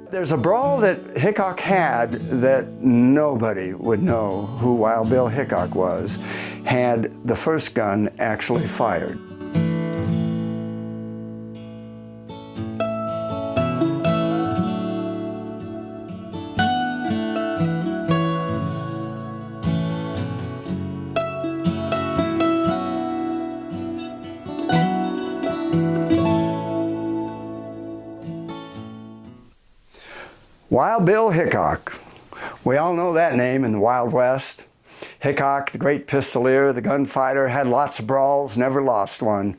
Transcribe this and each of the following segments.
There's a brawl that Hickok had that nobody would know who Wild Bill Hickok was had the first gun actually fired. Wild Bill Hickok. We all know that name in the Wild West. Hickok, the great pistolier, the gunfighter, had lots of brawls, never lost one.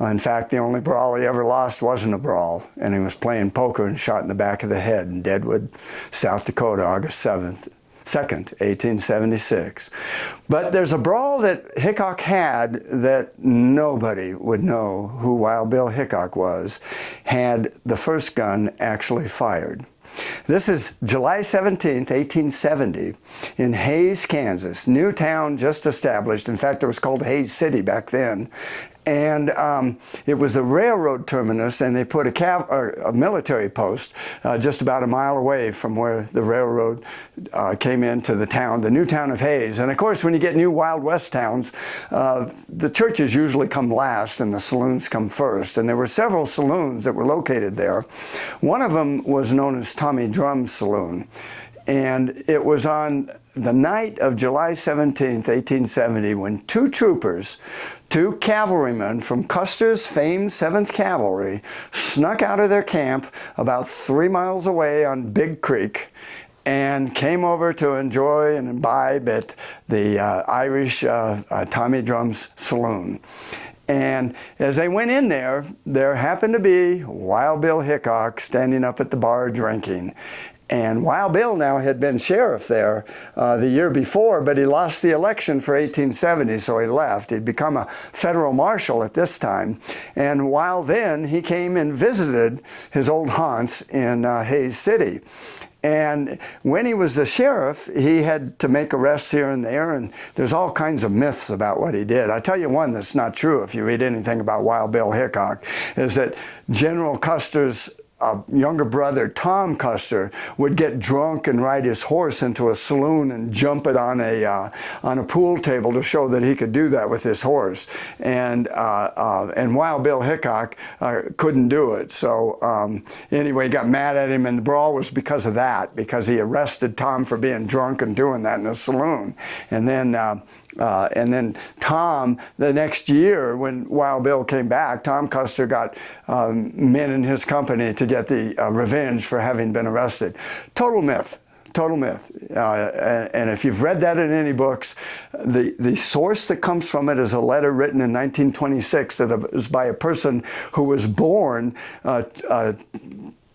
In fact, the only brawl he ever lost wasn't a brawl, and he was playing poker and shot in the back of the head in Deadwood, South Dakota, August 2nd, 1876. But there's a brawl that Hickok had that nobody would know who Wild Bill Hickok was had the first gun actually fired. This is July 17th, 1870, in Hays, Kansas. New town just established. In fact, it was called Hays City back then. And it was a railroad terminus, and they put a military post just about a mile away from where the railroad came into the town, the new town of Hays. And of course, when you get new Wild West towns, the churches usually come last and the saloons come first. And there were several saloons that were located there. One of them was known as Tommy Drum's Saloon. And it was on the night of July 17th, 1870, when two troopers, two cavalrymen from Custer's famed 7th Cavalry, snuck out of their camp about 3 miles away on Big Creek and came over to enjoy and imbibe at the Irish Tommy Drum's Saloon. And as they went in there happened to be Wild Bill Hickok standing up at the bar drinking. And Wild Bill now had been sheriff there the year before, but he lost the election for 1870, so he left. He'd become a federal marshal at this time. And while then, he came and visited his old haunts in Hays City. And when he was the sheriff, he had to make arrests here and there, and there's all kinds of myths about what he did. I tell you one that's not true if you read anything about Wild Bill Hickok, is that General Custer's younger brother, Tom Custer, would get drunk and ride his horse into a saloon and jump it on a pool table to show that he could do that with his horse. And Wild Bill Hickok couldn't do it. So anyway, he got mad at him, and the brawl was because of that, because he arrested Tom for being drunk and doing that in a saloon. And then Tom, the next year, when Wild Bill came back, Tom Custer got men in his company to get the revenge for having been arrested. Total myth. Total myth. And if you've read that in any books, the source that comes from it is a letter written in 1926 that is by a person who was born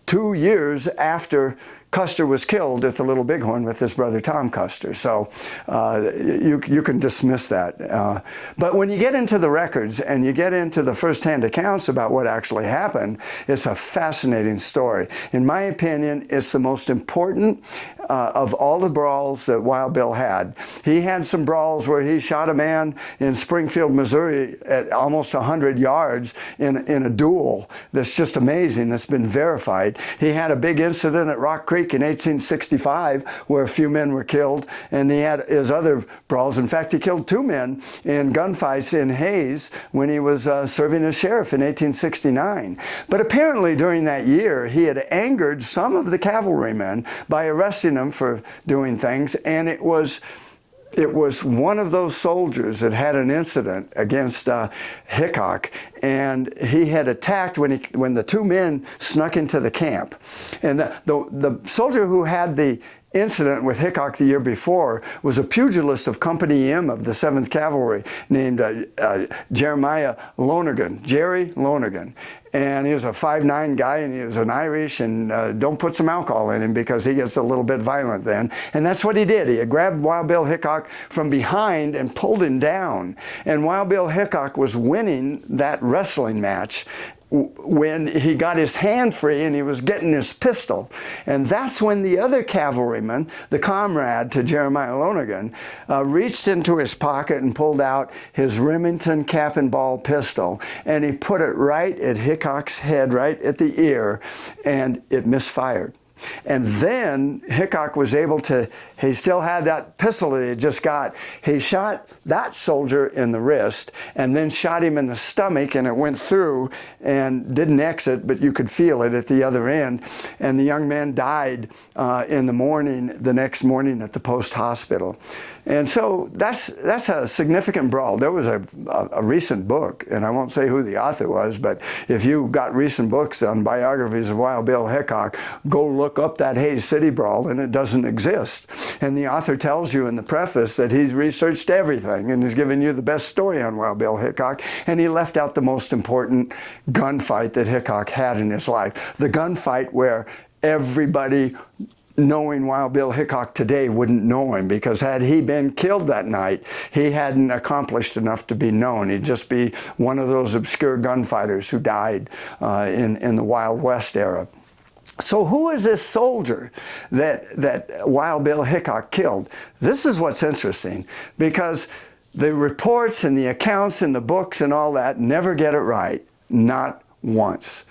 2 years after Custer was killed at the Little Bighorn with his brother Tom Custer. So you can dismiss that. But when you get into the records and you get into the first-hand accounts about what actually happened, it's a fascinating story. In my opinion, it's the most important of all the brawls that Wild Bill had. He had some brawls where he shot a man in Springfield, Missouri at almost 100 yards in a duel that's just amazing, that's been verified. He had a big incident at Rock Creek in 1865 where a few men were killed, and he had his other brawls. In fact, he killed 2 men in gunfights in Hays when he was serving as sheriff in 1869. But apparently during that year, he had angered some of the cavalrymen by arresting them for doing things, and it was one of those soldiers that had an incident against Hickok, and he had attacked when the 2 men snuck into the camp. And the soldier who had the incident with Hickok the year before was a pugilist of Company M of the 7th Cavalry named Jeremiah Lonergan, Jerry Lonergan. And he was a 5'9" guy, and he was an Irish, and don't put some alcohol in him because he gets a little bit violent then. And that's what he did. He had grabbed Wild Bill Hickok from behind and pulled him down. And Wild Bill Hickok was winning that wrestling match when he got his hand free and he was getting his pistol. And that's when the other cavalryman, the comrade to Jeremiah Lonergan, reached into his pocket and pulled out his Remington cap and ball pistol, and he put it right at Hickok's head, right at the ear, and it misfired. And then Hickok was able to, he still had that pistol that he had just got. He shot that soldier in the wrist and then shot him in the stomach, and it went through and didn't exit, but you could feel it at the other end. And the young man died in the morning, the next morning at the post hospital. And so that's a significant brawl. There was a recent book, and I won't say who the author was, but if you got recent books on biographies of Wild Bill Hickok, go look up that Hays City brawl, and it doesn't exist. And the author tells you in the preface that he's researched everything and has given you the best story on Wild Bill Hickok, and he left out the most important gunfight that Hickok had in his life. The gunfight where everybody knowing Wild Bill Hickok today wouldn't know him, because had he been killed that night, he hadn't accomplished enough to be known. He'd just be one of those obscure gunfighters who died in the Wild West era. So who is this soldier that Wild Bill Hickok killed? This is what's interesting, because the reports and the accounts and the books and all that never get it right, not once,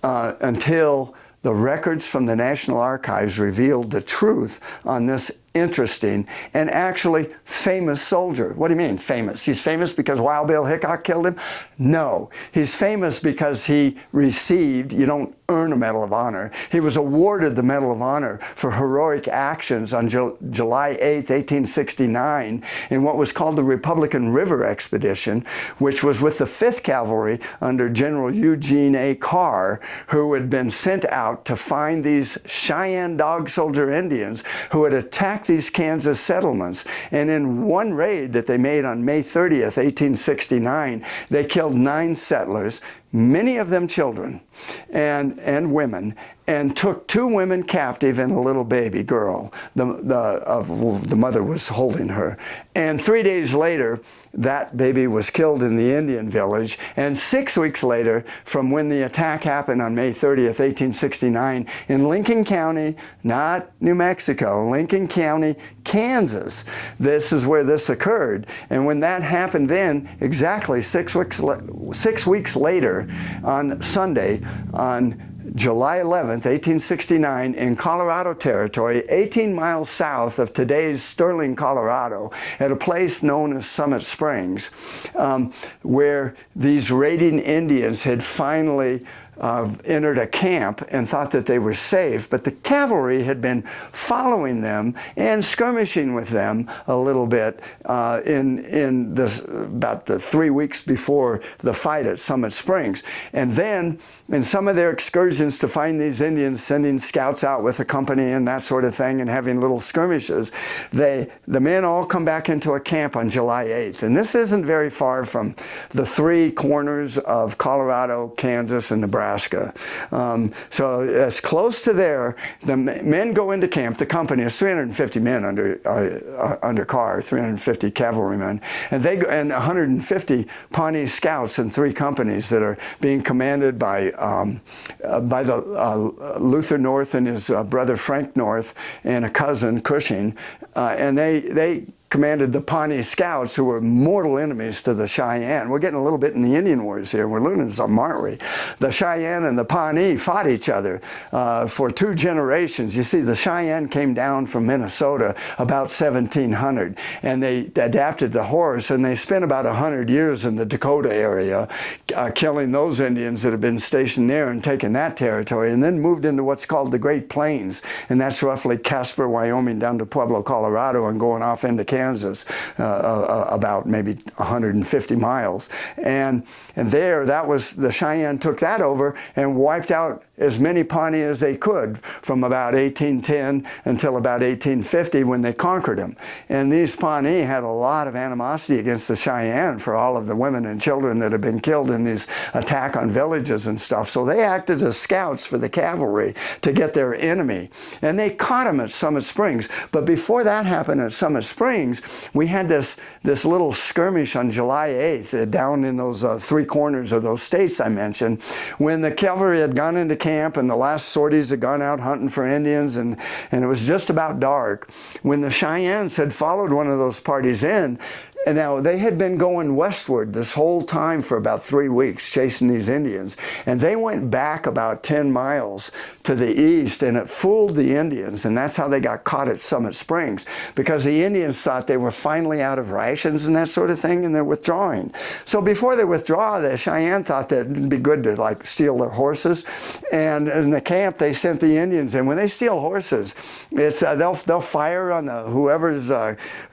until the records from the National Archives revealed the truth on this interesting and actually famous soldier. What do you mean famous? He's famous because Wild Bill Hickok killed him? No. He's famous because he received, you don't earn a Medal of Honor, he was awarded the Medal of Honor for heroic actions on July 8th, 1869 in what was called the Republican River Expedition, which was with the 5th Cavalry under General Eugene A. Carr, who had been sent out to find these Cheyenne Dog Soldier Indians who had attacked these Kansas settlements. And in one raid that they made on May 30th, 1869, they killed 9 settlers, many of them children and women, and took 2 women captive and a little baby girl. The mother was holding her. And 3 days later, that baby was killed in the Indian village. And 6 weeks later, from when the attack happened on May 30th, 1869, in Lincoln County, not New Mexico, Lincoln County, Kansas, this is where this occurred. And when that happened then, exactly 6 weeks later, on Sunday, on July 11th, 1869, in Colorado Territory, 18 miles south of today's Sterling, Colorado, at a place known as Summit Springs, where these raiding Indians had finally entered a camp and thought that they were safe, but the cavalry had been following them and skirmishing with them a little bit about the 3 weeks before the fight at Summit Springs. And then in some of their excursions to find these Indians, sending scouts out with a company and that sort of thing and having little skirmishes, the men all come back into a camp on July 8th. And this isn't very far from the 3 corners of Colorado, Kansas, and Nebraska. So as close to there, the men go into camp. The company is 350 men under Carr, 350 cavalrymen, and 150 Pawnee scouts in 3 companies that are being commanded by Luther North and his brother Frank North and a cousin Cushing, and they commanded the Pawnee Scouts, who were mortal enemies to the Cheyenne. We're getting a little bit in the Indian Wars here. We're learning some, aren't we? The Cheyenne and the Pawnee fought each other for 2 generations. You see, the Cheyenne came down from Minnesota about 1700, and they adapted the horse, and they spent about 100 years in the Dakota area, killing those Indians that had been stationed there and taking that territory, and then moved into what's called the Great Plains, and that's roughly Casper, Wyoming, down to Pueblo, Colorado, and going off into Kansas, about maybe 150 miles. And there, that was, the Cheyenne took that over and wiped out as many Pawnee as they could from about 1810 until about 1850 when they conquered them. And these Pawnee had a lot of animosity against the Cheyenne for all of the women and children that had been killed in these attack on villages and stuff. So they acted as scouts for the cavalry to get their enemy. And they caught them at Summit Springs. But before that happened at Summit Springs, we had this little skirmish on July 8th down in those 3 corners of those states I mentioned, when the cavalry had gone into camp and the last sorties had gone out hunting for Indians, and it was just about dark when the Cheyennes had followed one of those parties in. And now, they had been going westward this whole time for about 3 weeks, chasing these Indians. And they went back about 10 miles to the east, and it fooled the Indians. And that's how they got caught at Summit Springs, because the Indians thought they were finally out of rations and that sort of thing, and they're withdrawing. So before they withdraw, the Cheyenne thought that it'd be good to like steal their horses. And in the camp, they sent the Indians. And when they steal horses, it's they'll fire on whoever's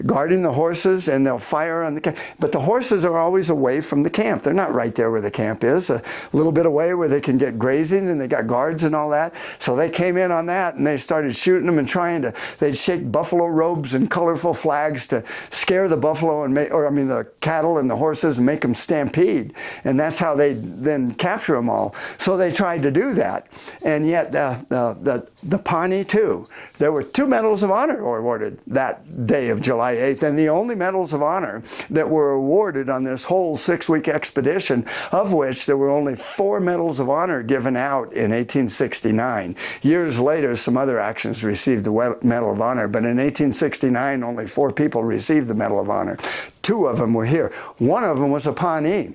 guarding the horses, and they'll fire on the camp. But the horses are always away from the camp. They're not right there where the camp is, a little bit away where they can get grazing, and they got guards and all that. So they came in on that, and they started shooting them and they'd shake buffalo robes and colorful flags to scare the buffalo the cattle and the horses and make them stampede. And that's how they then capture them all. So they tried to do that. And yet the Pawnee too. There were 2 Medals of Honor awarded that day of July 8th, and the only Medals of Honor that were awarded on this whole 6-week expedition, of which there were only 4 Medals of Honor given out in 1869. Years later, some other actions received the Medal of Honor, but in 1869, only 4 people received the Medal of Honor. 2 of them were here. One of them was a Pawnee.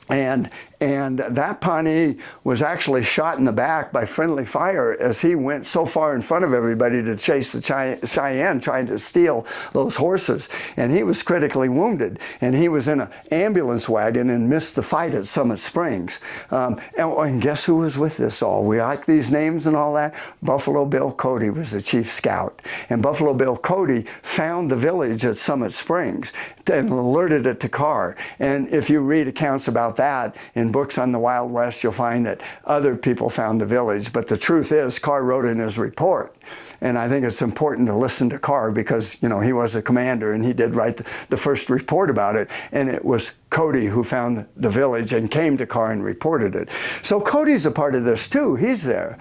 And that Pawnee was actually shot in the back by friendly fire as he went so far in front of everybody to chase the Cheyenne, trying to steal those horses. And he was critically wounded. And he was in an ambulance wagon and missed the fight at Summit Springs. And guess who was with this all? We like these names and all that. Buffalo Bill Cody was the chief scout. And Buffalo Bill Cody found the village at Summit Springs and alerted it to Carr. And if you read accounts about that in books on the Wild West, you'll find that other people found the village. But the truth is, Carr wrote in his report. And I think it's important to listen to Carr because, he was a commander and he did write the first report about it. And it was Cody who found the village and came to Carr and reported it. So Cody's a part of this too. He's there.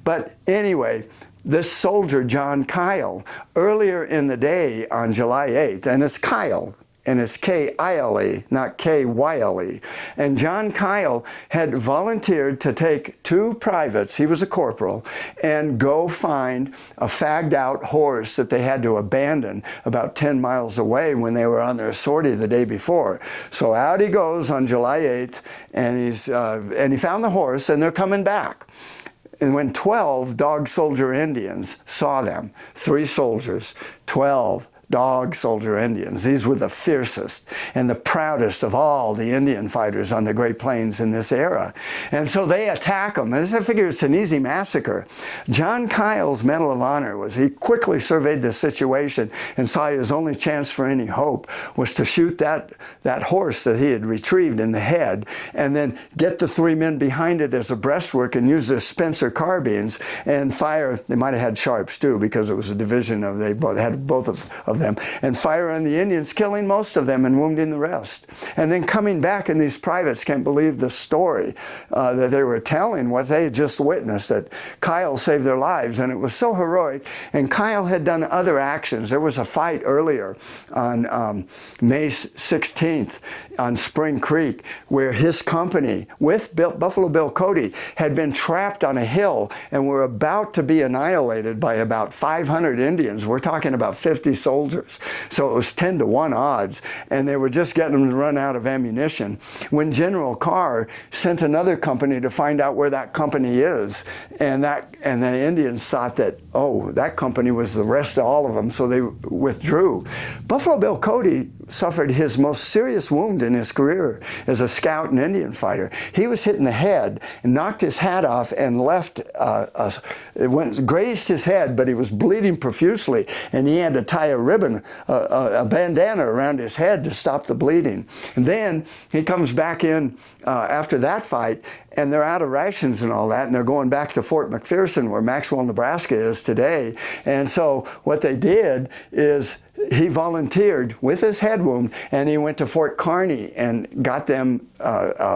But anyway, this soldier, John Kile, earlier in the day on July 8th, and it's Kile, and it's K-I-L-E, not K-Y-L-E. And John Kile had volunteered to take 2 privates, he was a corporal, and go find a fagged out horse that they had to abandon about 10 miles away when they were on their sortie the day before. So out he goes on July 8th, and he found the horse, and they're coming back. And when 12 dog soldier Indians saw them, 3 soldiers, 12 dog soldier Indians. These were the fiercest and the proudest of all the Indian fighters on the Great Plains in this era. And so they attack them. And I figure it's an easy massacre. John Kile's Medal of Honor was he quickly surveyed the situation and saw his only chance for any hope was to shoot that horse that he had retrieved in the head and then get the 3 men behind it as a breastwork and use their Spencer carbines and fire. They might have had sharps too because it was a division of, they had both of them, and fire on the Indians, killing most of them and wounding the rest. And then coming back, and these privates can't believe the story that they were telling, what they had just witnessed, that Kile saved their lives, and it was so heroic. And Kile had done other actions. There was a fight earlier on May 16th on Spring Creek where his company with Buffalo Bill Cody had been trapped on a hill and were about to be annihilated by about 500 Indians. We're talking about 50 soldiers. So it was 10-to-1 odds, and they were just getting them to run out of ammunition when General Carr sent another company to find out where that company is. And the Indians thought that, that company was the rest of all of them, so they withdrew. Buffalo Bill Cody suffered his most serious wound in his career as a scout and Indian fighter. He was hit in the head and knocked his hat off and left, grazed his head, but he was bleeding profusely, and he had to tie a ribbon, a bandana around his head to stop the bleeding. And then he comes back in after that fight, and they're out of rations and all that, and they're going back to Fort McPherson, where Maxwell, Nebraska is today. And so what they did is he volunteered with his head wound, and he went to Fort Kearny and got them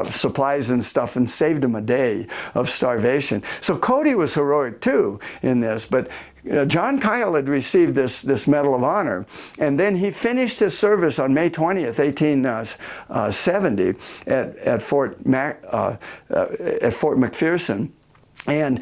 supplies and stuff and saved them a day of starvation. So Cody was heroic too in this, but John Kile had received this Medal of Honor, and then he finished his service on May 20th, 1870 at Fort McPherson. And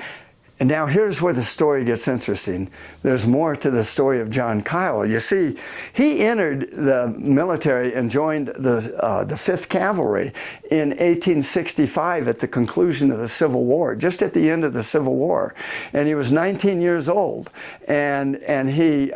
And now here's where the story gets interesting. There's more to the story of John Kile. You see, he entered the military and joined the 5th Cavalry in 1865 at the conclusion of the Civil War, just at the end of the Civil War. And he was 19 years old. And he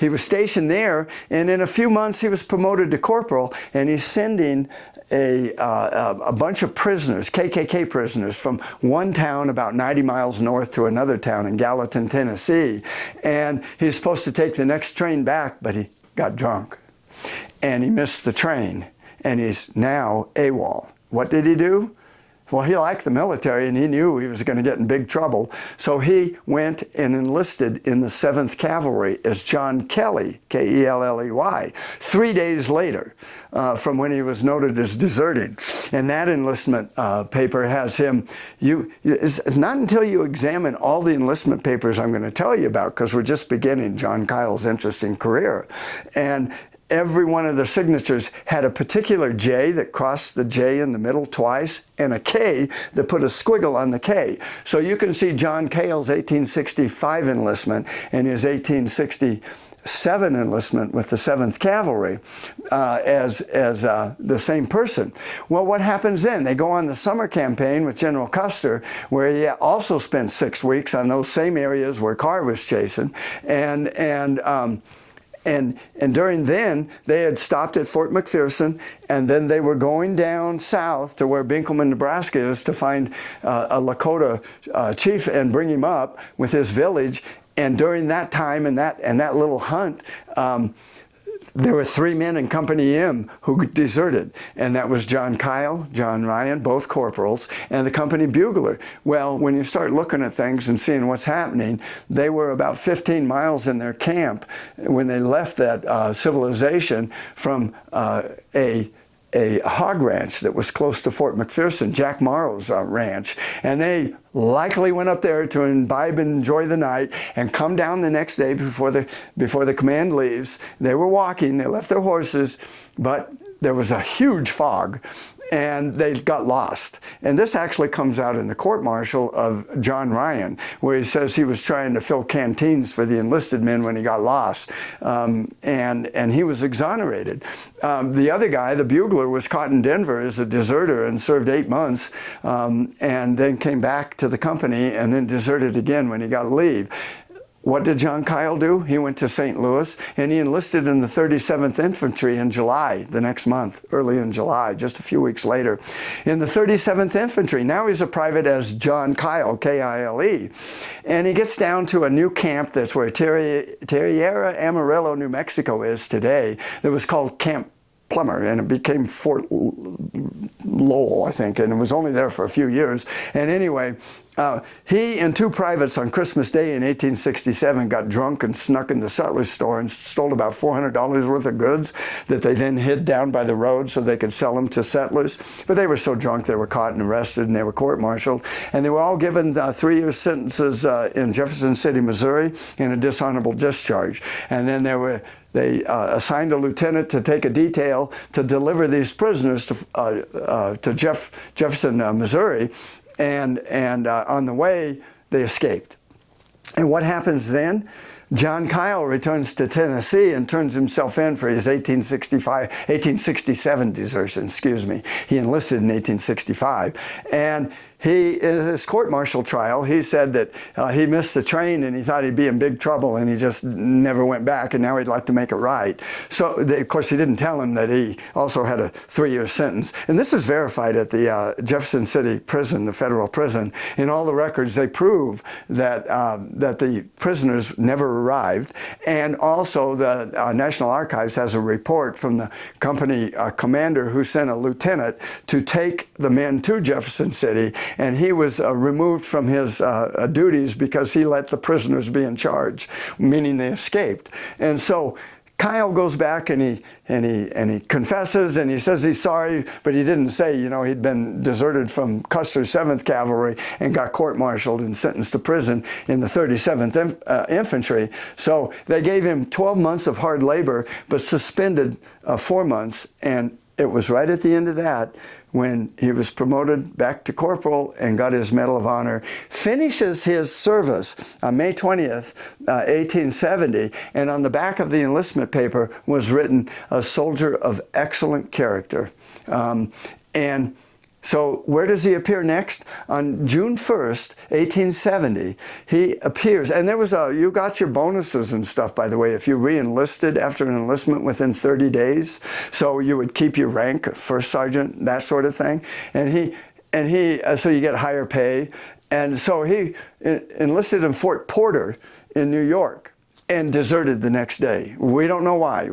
was stationed there, and in a few months he was promoted to corporal, and he's sending a bunch of prisoners, KKK prisoners, from one town about 90 miles north to another town in Gallatin, Tennessee. And he's supposed to take the next train back, but he got drunk. And he missed the train. And he's now AWOL. What did he do? Well, he liked the military, and he knew he was going to get in big trouble. So he went and enlisted in the 7th Cavalry as John Kelley, K-E-L-L-E-Y, 3 days later from when he was noted as deserting. And that enlistment paper has him, it's not until you examine all the enlistment papers I'm going to tell you about, because we're just beginning John Kile's interesting career. And every one of the signatures had a particular J that crossed the J in the middle twice, and a K that put a squiggle on the K. So you can see John Kile's 1865 enlistment and his 1867 enlistment with the 7th Cavalry as the same person. Well, what happens then? They go on the summer campaign with General Custer, where he also spent 6 weeks on those same areas where Carr was chasing, and during then, they had stopped at Fort McPherson, and then they were going down south to where Binkleman, Nebraska is, to find a Lakota chief and bring him up with his village. And during that time and that little hunt, there were 3 men in Company M who deserted, and that was John Kile, John Ryan, both corporals, and the company bugler. Well, when you start looking at things and seeing what's happening, they were about 15 miles in their camp when they left that civilization from a hog ranch that was close to Fort McPherson, Jack Morrow's ranch. And they likely went up there to imbibe and enjoy the night and come down the next day before the command leaves. They were walking, they left their horses, but there was a huge fog, and they got lost. And this actually comes out in the court-martial of John Ryan, where he says he was trying to fill canteens for the enlisted men when he got lost, and he was exonerated. The other guy, the bugler, was caught in Denver as a deserter and served 8 months, and then came back to the company and then deserted again when he got leave. What did John Kile do? He went to St. Louis, and he enlisted in the 37th Infantry in July, the next month, early in July, just a few weeks later, in the 37th Infantry. Now he's a private as John Kile, K-I-L-E. And he gets down to a new camp that's where Tierra Amarillo, New Mexico is today, that was called Camp Plummer, and it became Fort Lowell, I think, and it was only there for a few years. And anyway, he and 2 privates on Christmas Day in 1867 got drunk and snuck in the sutler's store and stole about $400 worth of goods that they then hid down by the road so they could sell them to settlers. But they were so drunk they were caught and arrested, and they were court-martialed. And they were all given 3-year sentences in Jefferson City, Missouri, and a dishonorable discharge. And then they assigned a lieutenant to take a detail to deliver these prisoners to Jefferson, Missouri, and on the way, they escaped. And what happens then? John Kile returns to Tennessee and turns himself in for his 1867 desertion, excuse me. He enlisted in 1865. And in his court-martial trial, he said that he missed the train and he thought he'd be in big trouble, and he just never went back, and now he'd like to make it right. So, of course, he didn't tell him that he also had a 3-year sentence. And this is verified at the Jefferson City prison, the federal prison. In all the records, they prove that the prisoners never arrived. And also, the National Archives has a report from the company commander who sent a lieutenant to take the men to Jefferson City, and he was removed from his duties because he let the prisoners be in charge, meaning they escaped. And so Kile goes back and he confesses, and he says he's sorry, but he didn't say, he'd been deserted from Custer's 7th Cavalry and got court-martialed and sentenced to prison in the 37th Infantry. So they gave him 12 months of hard labor, but suspended 4 months, and it was right at the end of that when he was promoted back to corporal and got his Medal of Honor, finishes his service on May 20th, 1870, and on the back of the enlistment paper was written, "A soldier of excellent character." And so where does he appear next? On June 1st, 1870, he appears. And there was you got your bonuses and stuff, by the way, if you re-enlisted after an enlistment within 30 days. So you would keep your rank, first sergeant, that sort of thing. So you get higher pay. And so he enlisted in Fort Porter in New York and deserted the next day. We don't know why.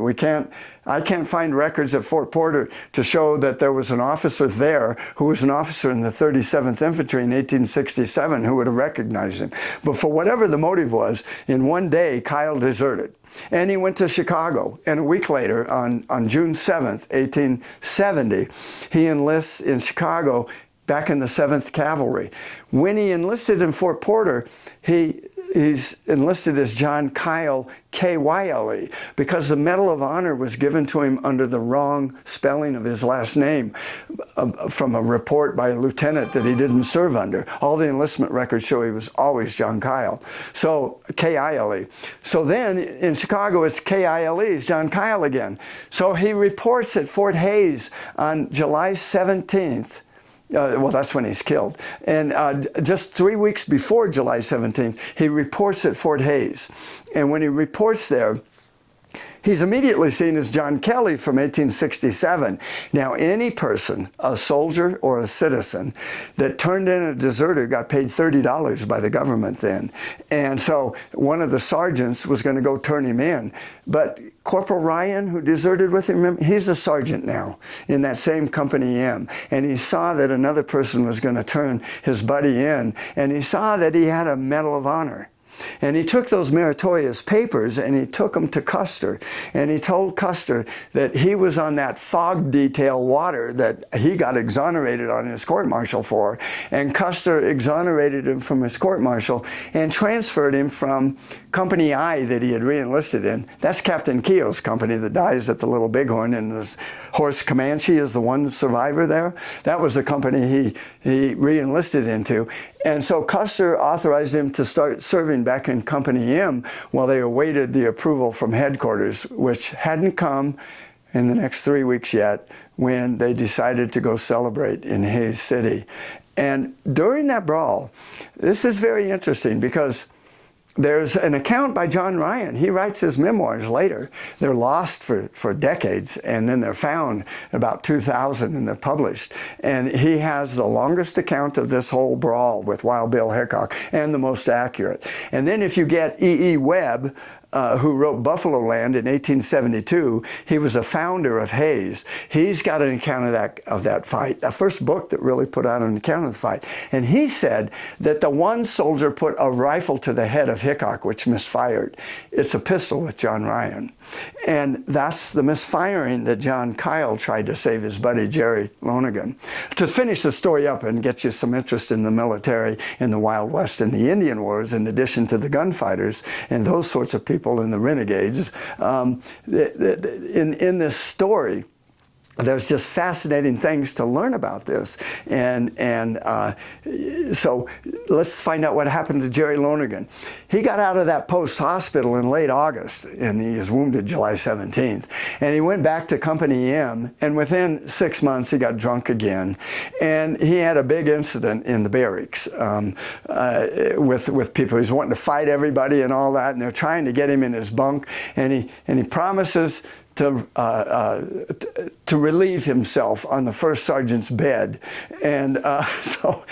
I can't find records at Fort Porter to show that there was an officer there who was an officer in the 37th Infantry in 1867 who would have recognized him. But for whatever the motive was, in one day, Kile deserted. And he went to Chicago. And a week later, on June 7th, 1870, he enlists in Chicago back in the 7th Cavalry. When he enlisted in Fort Porter, he's enlisted as John Kile, Kyle, because the Medal of Honor was given to him under the wrong spelling of his last name from a report by a lieutenant that he didn't serve under. All the enlistment records show he was always John Kyle. So, Kile. So then in Chicago, it's Kile, it's John Kyle again. So he reports at Fort Hays on July 17th. Well, that's when he's killed. And just 3 weeks before July 17th, he reports at Fort Hays. And when he reports there, he's immediately seen as John Kelley from 1867. Now, any person, a soldier or a citizen, that turned in a deserter got paid $30 by the government then. And so one of the sergeants was going to go turn him in. But Corporal Ryan, who deserted with him, he's a sergeant now in that same Company M. And he saw that another person was going to turn his buddy in. And he saw that he had a Medal of Honor. And he took those meritorious papers and he took them to Custer. And he told Custer that he was on that fog detail water that he got exonerated on his court-martial for. And Custer exonerated him from his court-martial and transferred him from Company I that he had re-enlisted in. That's Captain Keogh's company that dies at the Little Bighorn, and this horse Comanche is the one survivor there. That was the company he re-enlisted into. And so Custer authorized him to start serving back in Company M while they awaited the approval from headquarters, which hadn't come in the next 3 weeks yet, when they decided to go celebrate in Hays City. And during that brawl, this is very interesting because there's an account by John Ryan. He writes his memoirs later. They're lost for decades, and then they're found about 2000 and they're published. And he has the longest account of this whole brawl with Wild Bill Hickok and the most accurate. And then if you get E.E. Webb, who wrote Buffalo Land in 1872. He was a founder of Hays. He's got an account of that fight, the first book that really put out an account of the fight. And he said that the one soldier put a rifle to the head of Hickok, which misfired. It's a pistol with John Ryan. And that's the misfiring that John Kile tried to save his buddy Jerry Lonergan. To finish the story up and get you some interest in the military, in the Wild West, and the Indian Wars, in addition to the gunfighters and those sorts of people and the renegades, in this story, there's just fascinating things to learn about this. So let's find out what happened to Jerry Lonergan. He got out of that post hospital in late August, and he was wounded July 17th. And he went back to Company M, and within 6 months he got drunk again. And he had a big incident in the barracks with people. He's wanting to fight everybody and all that, and they're trying to get him in his bunk. And he promises to relieve himself on the first sergeant's bed. And so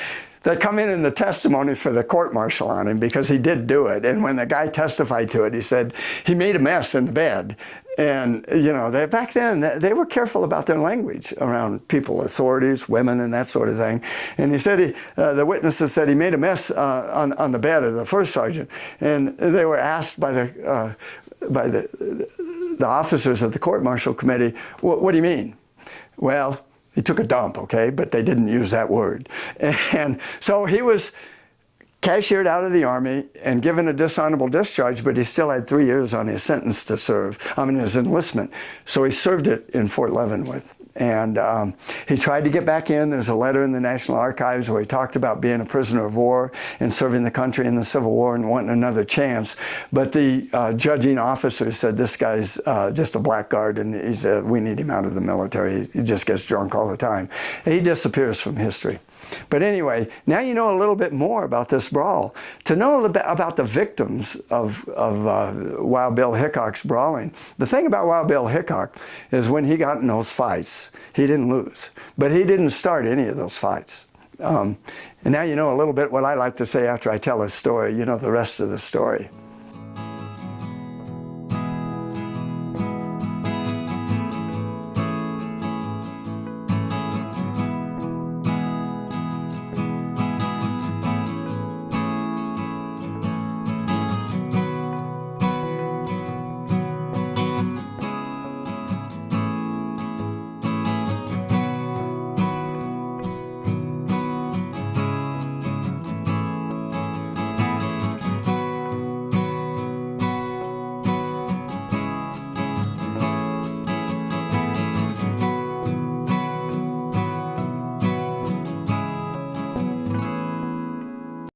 they come in the testimony for the court-martial on him because he did do it. And when the guy testified to it, he said he made a mess in the bed. And, you know, back then, they were careful about their language around people, authorities, women, and that sort of thing. And he said, the witnesses said he made a mess on the bed of the first sergeant. And they were asked by the officers of the court-martial committee, what do you mean? Well, he took a dump, okay, but they didn't use that word. And so he was cashiered out of the Army and given a dishonorable discharge, but he still had 3 years on his sentence to serve, his enlistment. So he served it in Fort Leavenworth. And he tried to get back in. There's a letter in the National Archives where he talked about being a prisoner of war and serving the country in the Civil War and wanting another chance. But the judging officer said, this guy's just a blackguard, and he said, we need him out of the military. He just gets drunk all the time. And he disappears from history. But anyway, now you know a little bit more about this brawl. To know a little bit about the victims of Wild Bill Hickok's brawling, the thing about Wild Bill Hickok is when he got in those fights, he didn't lose. But he didn't start any of those fights. And now you know a little bit what I like to say after I tell a story. You know the rest of the story.